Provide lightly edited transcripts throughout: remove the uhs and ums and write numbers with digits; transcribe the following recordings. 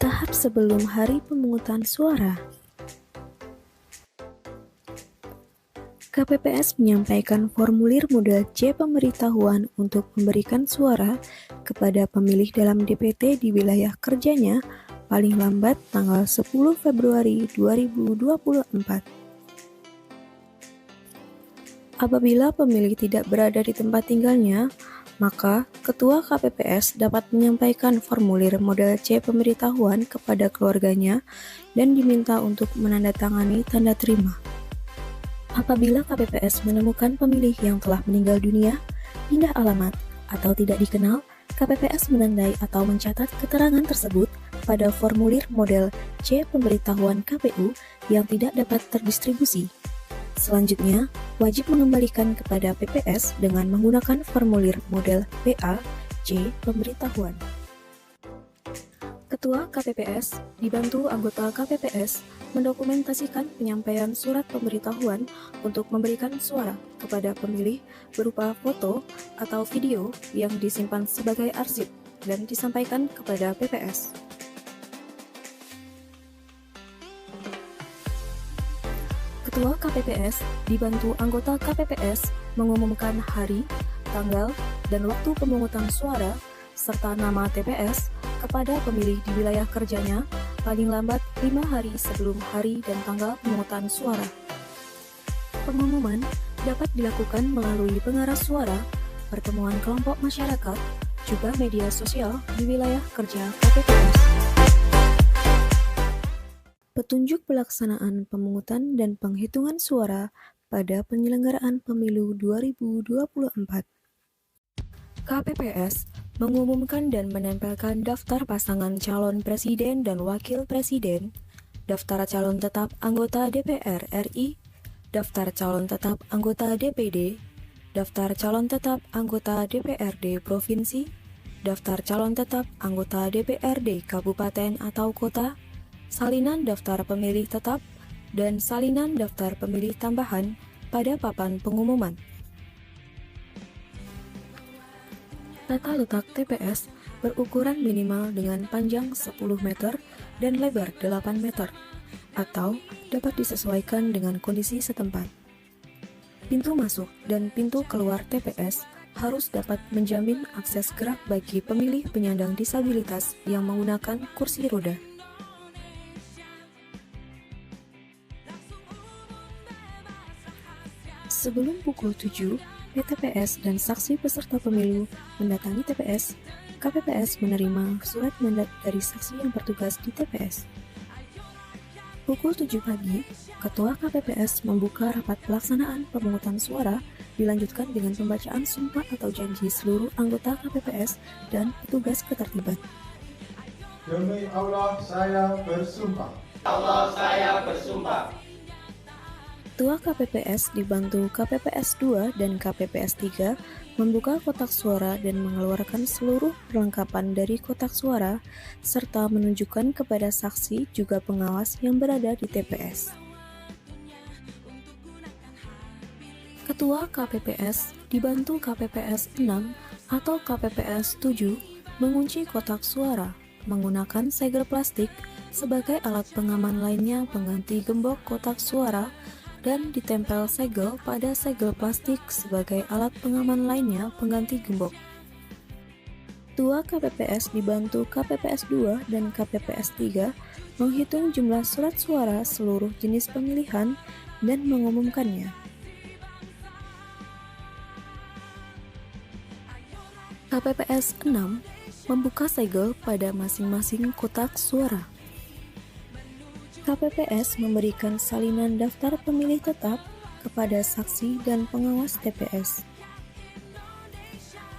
Tahap sebelum hari pemungutan suara. KPPS menyampaikan formulir model C pemberitahuan untuk memberikan suara kepada pemilih dalam DPT di wilayah kerjanya paling lambat tanggal 10 Februari 2024. Apabila pemilih tidak berada di tempat tinggalnya, maka Ketua KPPS dapat menyampaikan formulir model C pemberitahuan kepada keluarganya dan diminta untuk menandatangani tanda terima. Apabila KPPS menemukan pemilih yang telah meninggal dunia, pindah alamat, atau tidak dikenal, KPPS menandai atau mencatat keterangan tersebut pada formulir model C pemberitahuan KPU yang tidak dapat terdistribusi. Selanjutnya, wajib mengembalikan kepada PPS dengan menggunakan formulir model PA C pemberitahuan. Ketua KPPS dibantu anggota KPPS mendokumentasikan penyampaian surat pemberitahuan untuk memberikan suara kepada pemilih berupa foto atau video yang disimpan sebagai arsip dan disampaikan kepada PPS. Ketua KPPS dibantu anggota KPPS mengumumkan hari, tanggal, dan waktu pemungutan suara serta nama TPS kepada pemilih di wilayah kerjanya paling lambat 5 hari sebelum hari dan tanggal pemungutan suara. Pengumuman dapat dilakukan melalui pengeras suara, pertemuan kelompok masyarakat, juga media sosial di wilayah kerja KPPS. Petunjuk pelaksanaan pemungutan dan penghitungan suara pada penyelenggaraan pemilu 2024. KPPS mengumumkan dan menempelkan daftar pasangan calon presiden dan wakil presiden, daftar calon tetap anggota DPR RI, daftar calon tetap anggota DPD, daftar calon tetap anggota DPRD Provinsi, daftar calon tetap anggota DPRD Kabupaten atau Kota, salinan daftar pemilih tetap, dan salinan daftar pemilih tambahan pada papan pengumuman. Tata letak TPS berukuran minimal dengan panjang 10 meter dan lebar 8 meter, atau dapat disesuaikan dengan kondisi setempat. Pintu masuk dan pintu keluar TPS harus dapat menjamin akses gerak bagi pemilih penyandang disabilitas yang menggunakan kursi roda. Sebelum pukul 7, PTPS dan saksi peserta pemilu mendatangi TPS, KPPS menerima surat mandat dari saksi yang bertugas di TPS. Pukul 7 pagi, Ketua KPPS membuka rapat pelaksanaan pemungutan suara, dilanjutkan dengan pembacaan sumpah atau janji seluruh anggota KPPS dan petugas ketertiban. Demi Allah saya bersumpah. Allah saya bersumpah. Ketua KPPS dibantu KPPS 2 dan KPPS 3 membuka kotak suara dan mengeluarkan seluruh perlengkapan dari kotak suara, serta menunjukkan kepada saksi juga pengawas yang berada di TPS. Ketua KPPS dibantu KPPS 6 atau KPPS 7 mengunci kotak suara menggunakan segel plastik sebagai alat pengaman lainnya pengganti gembok kotak suara, dan ditempel segel pada segel plastik sebagai alat pengaman lainnya pengganti gembok. Ketua KPPS dibantu KPPS 2 dan KPPS 3 menghitung jumlah surat suara seluruh jenis pemilihan dan mengumumkannya. KPPS 6 membuka segel pada masing-masing kotak suara. KPPS memberikan salinan daftar pemilih tetap kepada saksi dan pengawas TPS.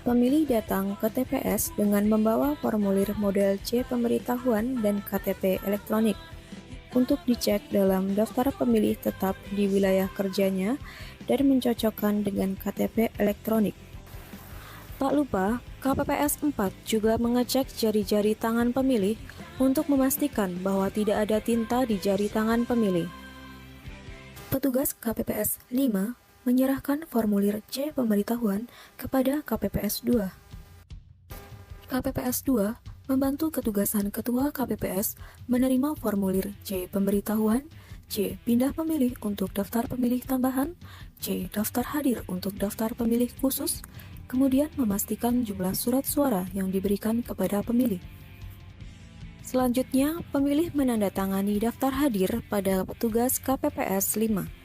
Pemilih datang ke TPS dengan membawa formulir model C pemberitahuan dan KTP elektronik untuk dicek dalam daftar pemilih tetap di wilayah kerjanya dan mencocokkan dengan KTP elektronik. Tak lupa, KPPS 4 juga mengecek jari-jari tangan pemilih untuk memastikan bahwa tidak ada tinta di jari tangan pemilih. Petugas KPPS 5 menyerahkan formulir C pemberitahuan kepada KPPS 2. KPPS 2 Membantu ketugasan Ketua KPPS menerima formulir C. Pemberitahuan, C. Pindah pemilih untuk daftar pemilih tambahan, C. Daftar hadir untuk daftar pemilih khusus, kemudian memastikan jumlah surat suara yang diberikan kepada pemilih. Selanjutnya, pemilih menandatangani daftar hadir pada petugas KPPS 5.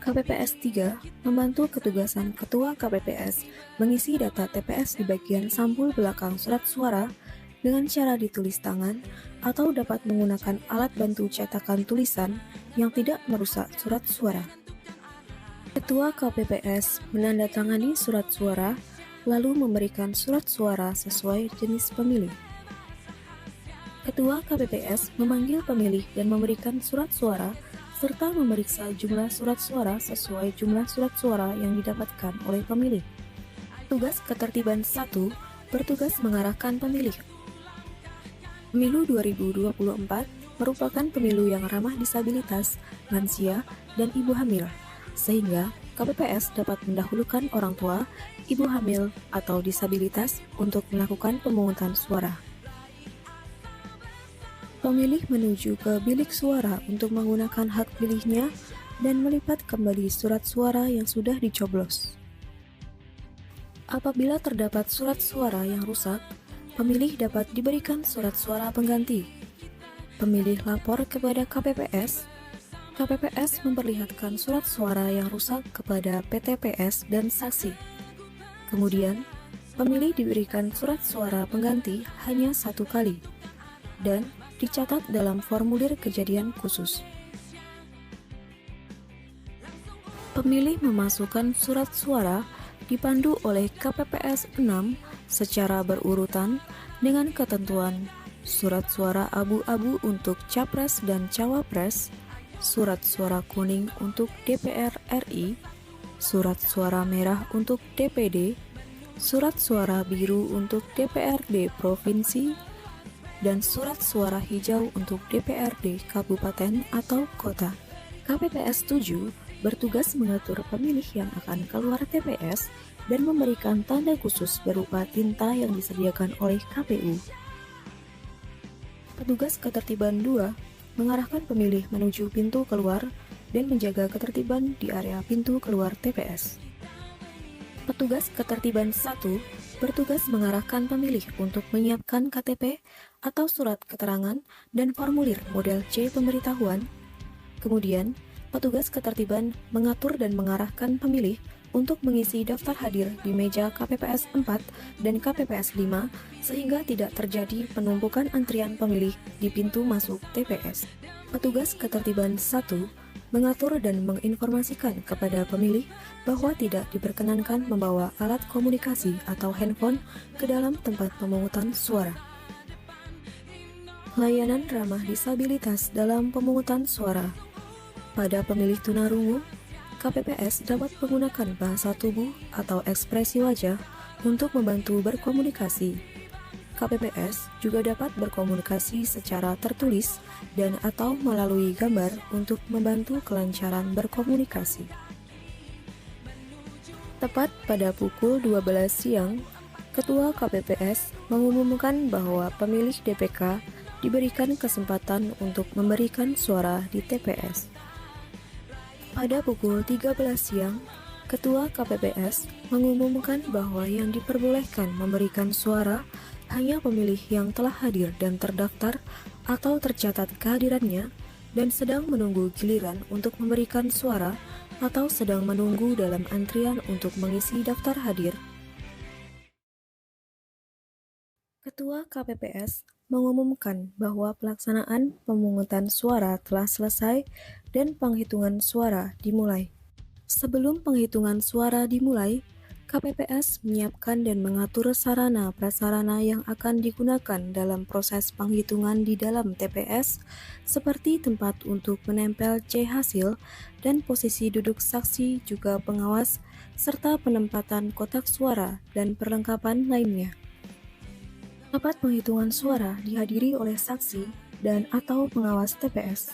KPPS 3 membantu ketugasan Ketua KPPS mengisi data TPS di bagian sampul belakang surat suara dengan cara ditulis tangan atau dapat menggunakan alat bantu cetakan tulisan yang tidak merusak surat suara. Ketua KPPS menandatangani surat suara lalu memberikan surat suara sesuai jenis pemilih. Ketua KPPS memanggil pemilih dan memberikan surat suara serta memeriksa jumlah surat suara sesuai jumlah surat suara yang didapatkan oleh pemilih. Tugas ketertiban 1 bertugas mengarahkan pemilih. Pemilu 2024 merupakan pemilu yang ramah disabilitas, lansia, dan ibu hamil, sehingga KPPS dapat mendahulukan orang tua, ibu hamil, atau disabilitas untuk melakukan pemungutan suara. Pemilih menuju ke bilik suara untuk menggunakan hak pilihnya dan melipat kembali surat suara yang sudah dicoblos. Apabila terdapat surat suara yang rusak, pemilih dapat diberikan surat suara pengganti. Pemilih lapor kepada KPPS. KPPS memperlihatkan surat suara yang rusak kepada PTPS dan saksi. Kemudian, pemilih diberikan surat suara pengganti hanya 1 kali dan dicatat dalam formulir kejadian khusus. Pemilih memasukkan surat suara dipandu oleh KPPS 6 secara berurutan dengan ketentuan surat suara abu-abu untuk Capres dan Cawapres, surat suara kuning untuk DPR RI, surat suara merah untuk DPD, surat suara biru untuk DPRD Provinsi, dan surat suara hijau untuk DPRD Kabupaten atau Kota. KPPS 7 bertugas mengatur pemilih yang akan keluar TPS dan memberikan tanda khusus berupa tinta yang disediakan oleh KPU. Petugas ketertiban 2 mengarahkan pemilih menuju pintu keluar dan menjaga ketertiban di area pintu keluar TPS. Petugas ketertiban 1 bertugas mengarahkan pemilih untuk menyiapkan KTP atau surat keterangan dan formulir model C pemberitahuan. Kemudian, petugas ketertiban mengatur dan mengarahkan pemilih untuk mengisi daftar hadir di meja KPPS 4 dan KPPS 5 sehingga tidak terjadi penumpukan antrian pemilih di pintu masuk TPS. Petugas ketertiban 1 mengatur dan menginformasikan kepada pemilih bahwa tidak diperkenankan membawa alat komunikasi atau handphone ke dalam tempat pemungutan suara. Layanan ramah disabilitas dalam pemungutan suara. Pada pemilih tunarungu, KPPS dapat menggunakan bahasa tubuh atau ekspresi wajah untuk membantu berkomunikasi. KPPS juga dapat berkomunikasi secara tertulis dan atau melalui gambar untuk membantu kelancaran berkomunikasi. Tepat pada pukul 12 siang, Ketua KPPS mengumumkan bahwa pemilih DPK diberikan kesempatan untuk memberikan suara di TPS. Pada pukul 13 siang, Ketua KPPS mengumumkan bahwa yang diperbolehkan memberikan suara hanya pemilih yang telah hadir dan terdaftar atau tercatat kehadirannya dan sedang menunggu giliran untuk memberikan suara atau sedang menunggu dalam antrian untuk mengisi daftar hadir. Ketua KPPS mengumumkan bahwa pelaksanaan pemungutan suara telah selesai dan penghitungan suara dimulai. Sebelum penghitungan suara dimulai, KPPS menyiapkan dan mengatur sarana-prasarana yang akan digunakan dalam proses penghitungan di dalam TPS, seperti tempat untuk menempel C hasil dan posisi duduk saksi juga pengawas, serta penempatan kotak suara dan perlengkapan lainnya. Tempat penghitungan suara dihadiri oleh saksi dan atau pengawas TPS.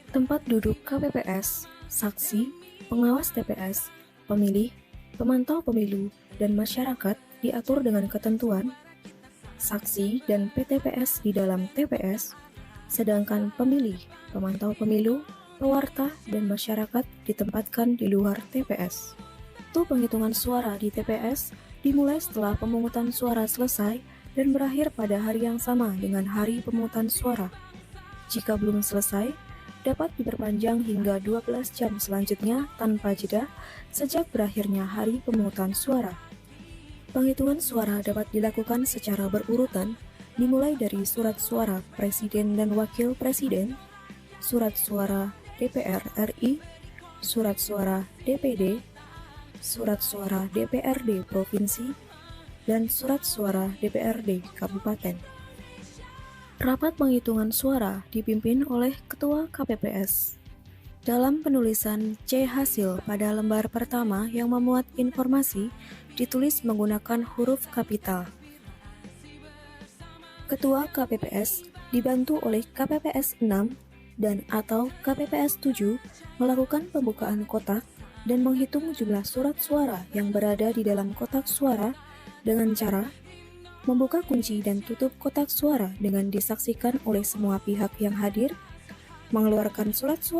Tempat duduk KPPS, saksi, pengawas TPS, pemilih, pemantau pemilu, dan masyarakat diatur dengan ketentuan saksi dan PTPS di dalam TPS, sedangkan pemilih, pemantau pemilu, pewarta, dan masyarakat ditempatkan di luar TPS. Waktu penghitungan suara di TPS dimulai setelah pemungutan suara selesai dan berakhir pada hari yang sama dengan hari pemungutan suara. Jika belum selesai, dapat diperpanjang hingga 12 jam selanjutnya tanpa jeda sejak berakhirnya hari pemungutan suara. Penghitungan suara dapat dilakukan secara berurutan, dimulai dari surat suara Presiden dan Wakil Presiden, surat suara DPR RI, surat suara DPD, surat suara DPRD Provinsi, dan surat suara DPRD Kabupaten. Rapat penghitungan suara dipimpin oleh Ketua KPPS. Dalam penulisan C hasil pada lembar pertama yang memuat informasi, ditulis menggunakan huruf kapital. Ketua KPPS dibantu oleh KPPS 6 dan atau KPPS 7 melakukan pembukaan kotak dan menghitung jumlah surat suara yang berada di dalam kotak suara dengan cara membuka kunci dan tutup kotak suara dengan disaksikan oleh semua pihak yang hadir, mengeluarkan surat suara